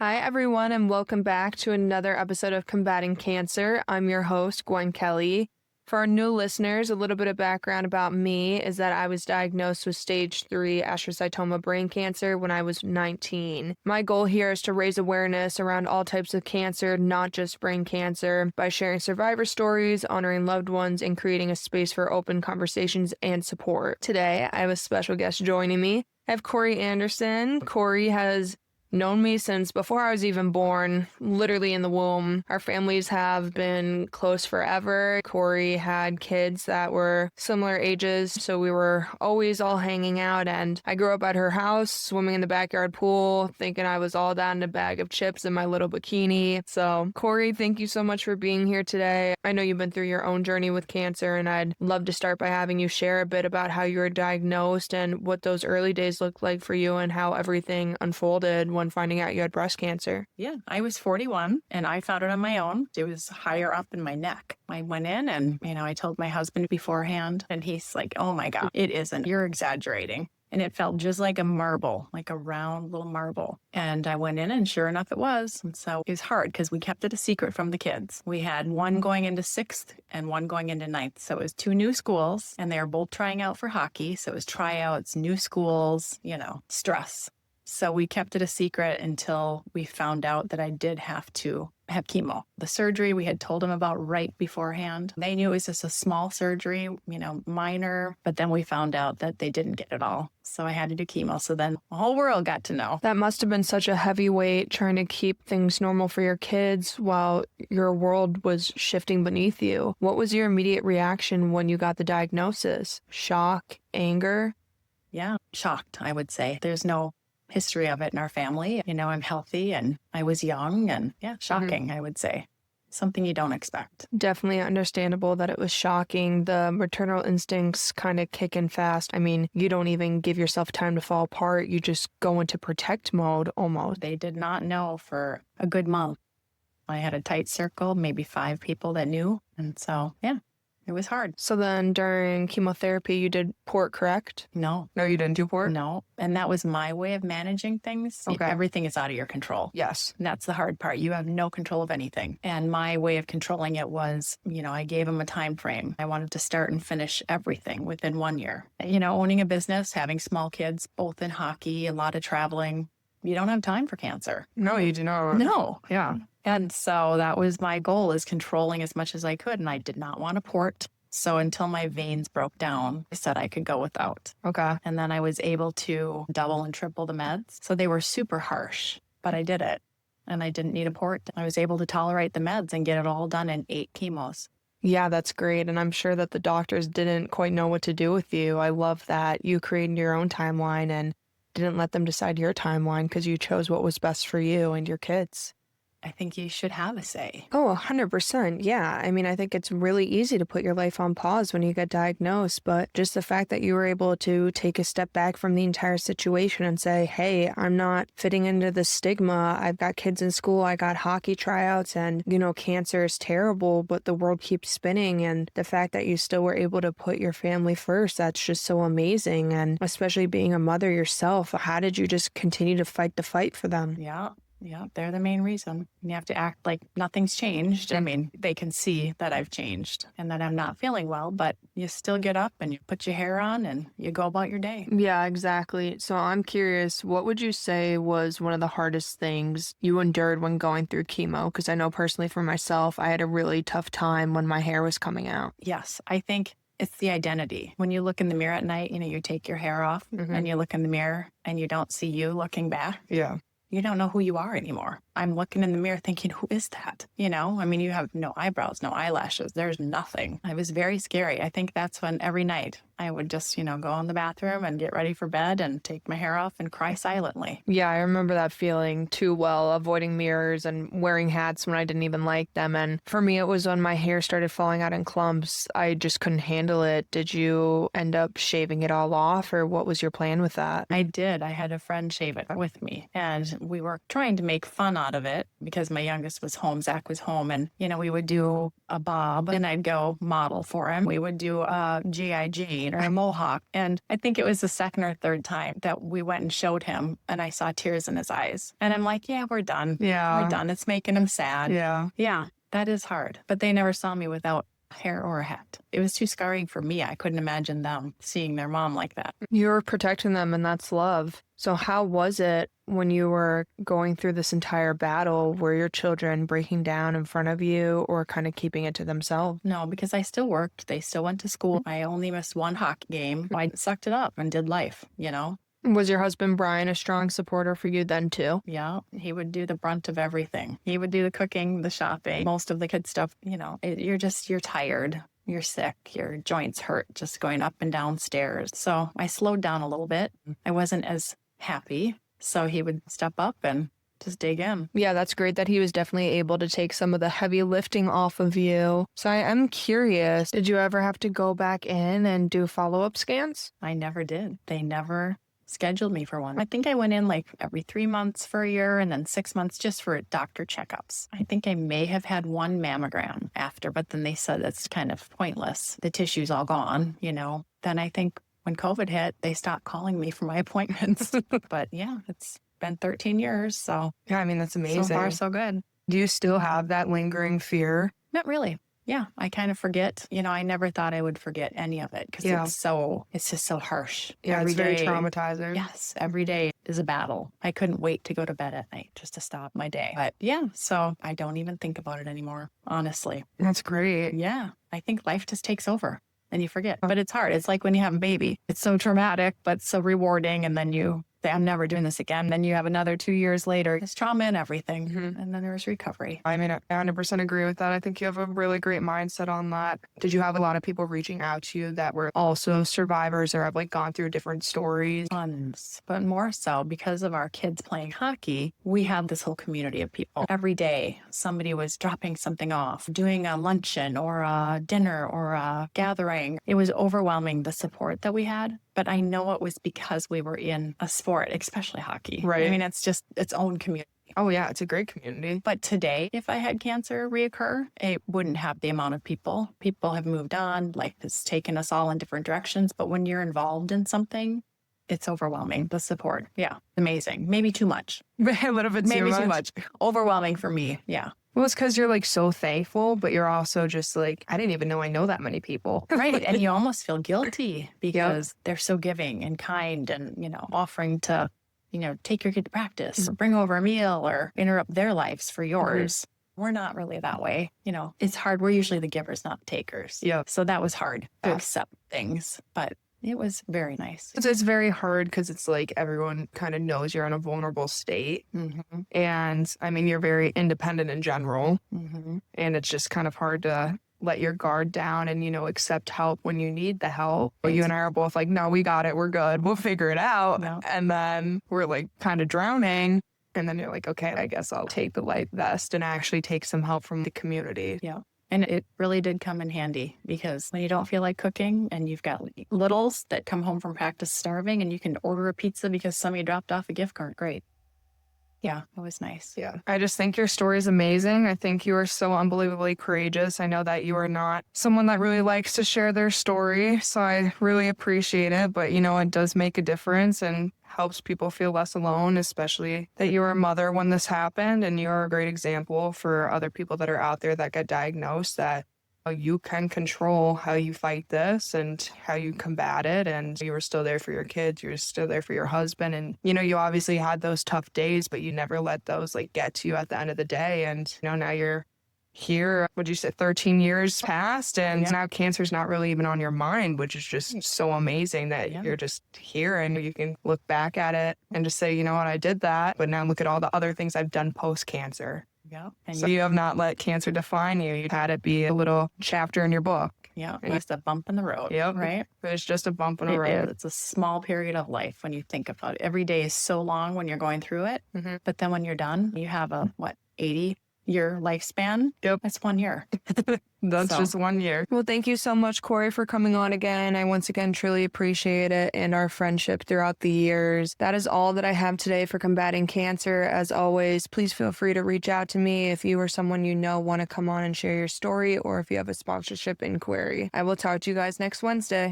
Hi, everyone, and welcome back to another episode of Combating Cancer. I'm your host, Gwen Kelly. For our new listeners, a little bit of background about me is that I was diagnosed with stage 3 astrocytoma brain cancer when I was 19. My goal here is to raise awareness around all types of cancer, not just brain cancer, by sharing survivor stories, honoring loved ones, and creating a space for open conversations and support. Today, I have a special guest joining me. I have Corry Anderson. Corry has known me since before I was even born, literally in the womb. Our families have been close forever. Corry had kids that were similar ages, so we were always all hanging out, and I grew up at her house, swimming in the backyard pool, thinking I was all that in a bag of chips in my little bikini. So, Corry, thank you so much for being here today. I know you've been through your own journey with cancer, and I'd love to start by having you share a bit about how you were diagnosed and what those early days looked like for you and how everything unfolded when finding out you had breast cancer. Yeah, I was 41 and I found it on my own. It was higher up in my neck. I went in and, I told my husband beforehand and he's like, oh my God, it isn't. You're exaggerating. And it felt just like a marble, like a round little marble. And I went in and sure enough it was. And so it was hard because we kept it a secret from the kids. We had one going into 6th and one going into 9th. So it was 2 new schools and they were both trying out for hockey. So it was tryouts, new schools, stress. So we kept it a secret until we found out that I did have to have chemo. The surgery we had told them about right beforehand. They knew it was just a small surgery, minor, but then we found out that they didn't get it all. So I had to do chemo. So then the whole world got to know. That must have been such a heavy weight trying to keep things normal for your kids while your world was shifting beneath you. What was your immediate reaction when you got the diagnosis? Shock, anger? Yeah, shocked, I would say. There's no history of it in our family. I'm healthy and I was young and shocking, I would say. Something you don't expect. Definitely understandable that it was shocking. The maternal instincts kind of kick in fast. I mean, you don't even give yourself time to fall apart. You just go into protect mode almost. They did not know for a good month. I had a tight circle, maybe 5 people that knew. And so, it was hard. So then during chemotherapy, you did port, correct? No. No, you didn't do port? No. And that was my way of managing things. Okay. Everything is out of your control. Yes. And that's the hard part. You have no control of anything. And my way of controlling it was, I gave them a time frame. I wanted to start and finish everything within 1 year. Owning a business, having small kids, both in hockey, a lot of traveling. You don't have time for cancer. No, you do not. No. Yeah. And so that was my goal, is controlling as much as I could. And I did not want a port. So until my veins broke down, I said I could go without. Okay. And then I was able to double and triple the meds. So they were super harsh, but I did it. And I didn't need a port. I was able to tolerate the meds and get it all done in 8 chemos. Yeah, that's great. And I'm sure that the doctors didn't quite know what to do with you. I love that you created your own timeline and didn't let them decide your timeline because you chose what was best for you and your kids. I think you should have a say. Oh, 100%. Yeah. I mean, I think it's really easy to put your life on pause when you get diagnosed, but just the fact that you were able to take a step back from the entire situation and say, hey, I'm not fitting into the stigma. I've got kids in school. I got hockey tryouts and, cancer is terrible, but the world keeps spinning. And the fact that you still were able to put your family first, that's just so amazing. And especially being a mother yourself, how did you just continue to fight the fight for them? Yeah, they're the main reason. You have to act like nothing's changed. I mean, they can see that I've changed and that I'm not feeling well, but you still get up and you put your hair on and you go about your day. Yeah, exactly. So I'm curious, what would you say was one of the hardest things you endured when going through chemo? Because I know personally for myself, I had a really tough time when my hair was coming out. Yes, I think it's the identity. When you look in the mirror at night, you take your hair off and you look in the mirror and you don't see you looking back. Yeah. You don't know who you are anymore. I'm looking in the mirror thinking, who is that? You have no eyebrows, no eyelashes. There's nothing. It was very scary. I think that's when every night I would just, go in the bathroom and get ready for bed and take my hair off and cry silently. Yeah, I remember that feeling too well, avoiding mirrors and wearing hats when I didn't even like them. And for me, it was when my hair started falling out in clumps. I just couldn't handle it. Did you end up shaving it all off, or what was your plan with that? I did. I had a friend shave it with me, and we were trying to make fun out of it because my youngest was home. Zach was home. And, we would do a bob and I'd go model for him. We would do a G.I. Jane or a mohawk. And I think it was the second or third time that we went and showed him and I saw tears in his eyes. And I'm like, yeah, we're done. Yeah. We're done. It's making him sad. Yeah. Yeah, that is hard. But they never saw me without hair or a hat. It was too scarring for me. I couldn't imagine them seeing their mom like that. You were protecting them, and that's love. So how was it when you were going through this entire battle? Were your children breaking down in front of you or kind of keeping it to themselves? No, because I still worked. They still went to school. I only missed one hockey game. I sucked it up and did life, Was your husband Brian a strong supporter for you then too? Yeah, he would do the brunt of everything. He would do the cooking, the shopping, most of the kid stuff. You're tired. You're sick. Your joints hurt just going up and down stairs. So I slowed down a little bit. I wasn't as happy. So he would step up and just dig in. Yeah, that's great that he was definitely able to take some of the heavy lifting off of you. So I am curious, did you ever have to go back in and do follow-up scans? I never did. They never scheduled me for one. I think I went in like every 3 months for a year and then 6 months just for doctor checkups. I think I may have had one mammogram after, but then they said that's kind of pointless. The tissue's all gone, Then I think when COVID hit, they stopped calling me for my appointments. But yeah, it's been 13 years. So Yeah, I mean, that's amazing. so far, so good. Do you still have that lingering fear? Not really. Yeah, I kind of forget. I never thought I would forget any of it because it's just so harsh. Yeah, Every it's very day- traumatizing. Yes, every day is a battle. I couldn't wait to go to bed at night just to stop my day. But yeah, so I don't even think about it anymore, honestly. That's great. Yeah, I think life just takes over and you forget. But it's hard. It's like when you have a baby. It's so traumatic, but so rewarding. And then you say, I'm never doing this again. Then you have another 2 years later. It's trauma and everything. And then there's recovery. I mean, I 100% agree with that. I think you have a really great mindset on that. Did you have a lot of people reaching out to you that were also survivors or have gone through different stories? Tons, but more so because of our kids playing hockey, we have this whole community of people. Every day, somebody was dropping something off, doing a luncheon or a dinner or a gathering. It was overwhelming, the support that we had. But I know it was because we were in a sport, especially hockey. Right. I mean, it's just its own community. Oh, yeah, it's a great community. But today, if I had cancer reoccur, it wouldn't have the amount of people. People have moved on. Life has taken us all in different directions. But when you're involved in something, it's overwhelming. The support. Yeah. Amazing. Maybe too much. A little bit Maybe too much. Overwhelming for me. Yeah. Well, it's because you're so thankful, but you're also just I didn't even know I know that many people. Right. And you almost feel guilty because they're so giving and kind and, offering to, take your kid to practice or bring over a meal or interrupt their lives for yours. We're not really that way. It's hard. We're usually the givers, not takers. Yeah. So that was hard to accept things, but it was very nice. It's very hard because it's everyone kind of knows you're in a vulnerable state. And I mean, you're very independent in general. And it's just kind of hard to let your guard down and, accept help when you need the help. But you and I are both no, we got it. We're good. We'll figure it out. No. And then we're kind of drowning. And then you're okay, I guess I'll take the life vest and actually take some help from the community. Yeah. And it really did come in handy because when you don't feel like cooking and you've got littles that come home from practice starving and you can order a pizza because somebody dropped off a gift card, great. Yeah, it was nice. Yeah. I just think your story is amazing. I think you are so unbelievably courageous. I know that you are not someone that really likes to share their story, so I really appreciate it. But, it does make a difference and helps people feel less alone, especially that you were a mother when this happened. And you're a great example for other people that are out there that get diagnosed that you can control how you fight this and how you combat it. And you were still there for your kids. You were still there for your husband. And, you obviously had those tough days, but you never let those get to you at the end of the day. And, now you're here, would you say 13 years passed? And now cancer's not really even on your mind, which is just so amazing that you're just here and you can look back at it and just say, you know what, I did that. But now look at all the other things I've done post-cancer. Yeah. And so you have not let cancer define you. You had it be a little chapter in your book. Yeah. It's a bump in the road. Yep. Right. It's just a bump in the road. It's a small period of life when you think about it. Every day is so long when you're going through it. But then when you're done, you have 80 your lifespan, Yep. that's 1 year. That's So- just 1 year. Well, thank you so much, Corry, for coming on again. I once again truly appreciate it and our friendship throughout the years. That is all that I have today for Combating Cancer. As always, please feel free to reach out to me if you or someone you know want to come on and share your story, or if you have a sponsorship inquiry. I will talk to you guys next Wednesday.